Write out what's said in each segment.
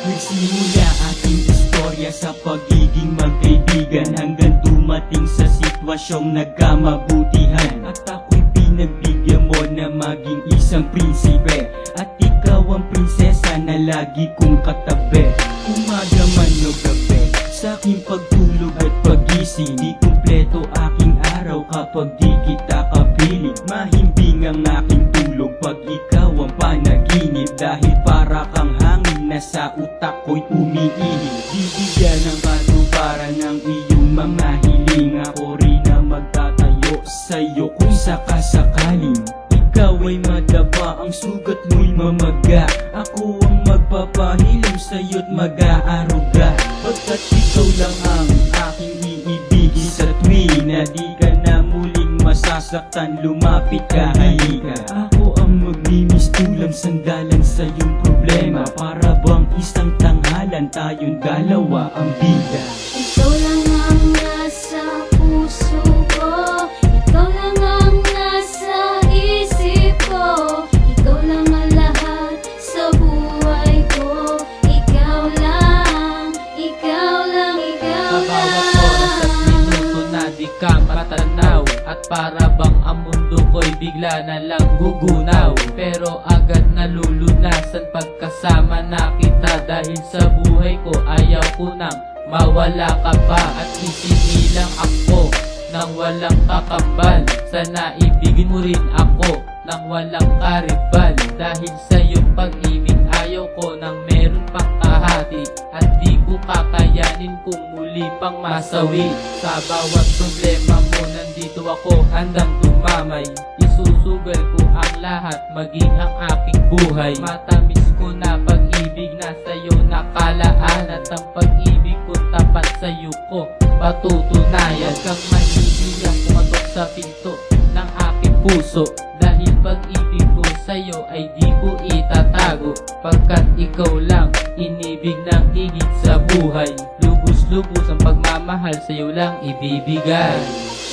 Nagsimula ating istorya sa pagiging magkaibigan, hanggang dumating sa sitwasyong nagkamabutihan. At ako'y pinagbigyan mo na maging isang prinsipe, at ikaw ang prinsesa na lagi kong katabi. Umaga man o gabi, sa aking pagtulog at pagising, di kumpleto aking araw kapag di kita kapiling. Mahimbing ang aking tulog pag ikaw ang panaginip, dahil para kang hangin na sa utak ko'y umiihip. Bibigyan ng katuparan ng iyong mga hiling, ako rin na magtatayo sa'yo kung sakasakaling ikaw ay madapa, ang sugat mo'y mamaga. Ako ang magpapahiling sa'yo't mag-aaruga, pagkat ikaw lang ang aking iibigin. Sa tuwing na di ka na muling masasaktan, lumapit ka, halika. Ako ang magnimistulang sandalan sa iyong problema, para bang isang tanghalan tayong dalawa ang bida. Ikaw lang ang nasa puso ko, ikaw lang ang nasa isip ko, ikaw lang ang lahat sa buhay ko. Ikaw lang, ikaw lang, ikaw Sa bawat lang. oras at minuto na di ka matanaw, at para bang ang mundo ko'y bigla na lang gugunaw. Pero agad nalulunasan pagkasama na kita, dahil sa buhay ko ayaw ko nang mawala ka pa. At isinilang ako nang walang kakambal, sana ibigin mo rin ako nang walang karibal. Dahil sa iyong pag-ibig ayaw ko nang meron pang kahati, at di ko kakayanin kung muli pang masawi. Sa bawat problema mo nandito ako handang tumamay, isusugal ko ang lahat, maging ang aking buhay. Matamis ko na pag-ibig na sa'yo nakalaan, at ang pag-ibig ko tapat sa'yo ko patutunayan. Huwag kang mahihiyang pumatok sa pinto ng aking puso, dahil pag-ibig ko sa'yo ay di ko itatago, pagkat ikaw lang inibig ng higit sa buhay. Lubos-lubos ang pagmamahal sa'yo lang ibibigay.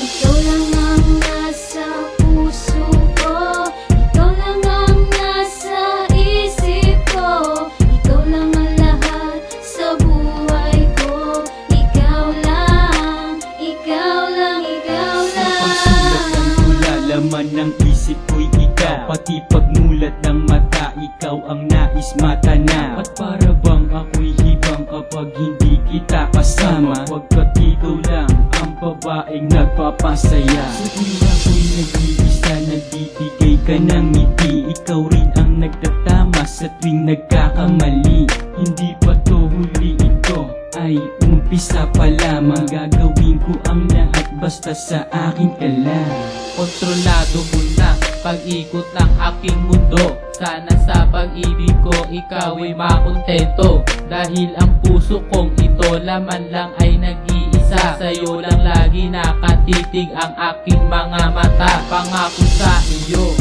Ikaw lang ang nasa puso ko, ikaw lang ang nasa isip ko, ikaw lang ang lahat sa buhay ko. Ikaw lang, ikaw lang, ikaw Sa lang. pagsulat ng tula, laman ng isip ko'y ikaw, pati pagmulat ng mata, ikaw ang nais matanaw. At para bang ako'y hibang kapag hindi kita kasama, pagkat ikaw lang ang babaeng nagpapasaya. Sa tuwing ako'y nag-iisa, nagbibigay ka ng ngiti, ikaw rin ang nagtatama sa tuwing nagkakamali. Hindi pa to huli, ito ay umpisa pa lamang, gagawin ko ang lahat basta sa akin ka lang. Kontrolado mo na pag-ikot ng aking mundo, sana sa pag-ibig ko ikaw ay makontento, dahil ang puso kong ito laman lang ay nag-iisa. Sa'yo lang lagi nakatitig ang aking mga mata. Pangako sa iyo,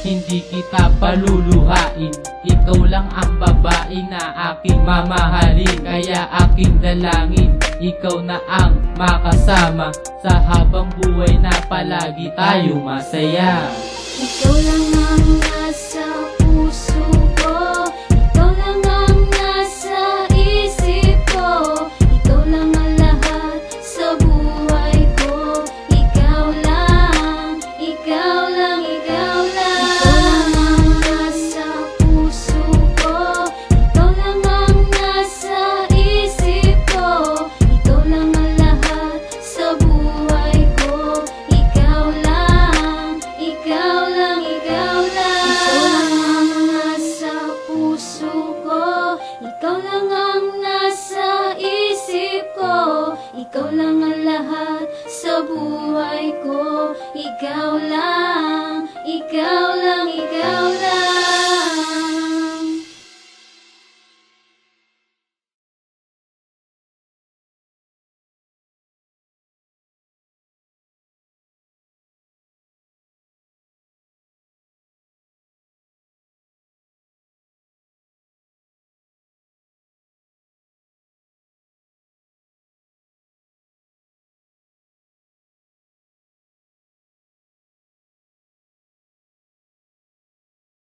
hindi kita paluluhain, ikaw lang ang babae na aking mamahalin. Kaya aking dalangin, ikaw na ang makasama, sa habang buhay na palagi tayo masaya. Ikaw lang ang nasa puso ko, ikaw lang ang nasa isip ko, ikaw lang ang lahat sa buhay ko. Ikaw lang, ikaw lang, ikaw lang. Ikaw lang ang nasa puso ko, ikaw lang ang nasa isip ko, ikaw lang ang lahat sa buhay ko. Ikaw lang, ikaw lang, ikaw lang. Ikaw lang ang nasa puso ko, ikaw lang ang nasa isip ko, ikaw lang ang lahat sa buhay ko. Ikaw lang, ikaw lang, ikaw lang.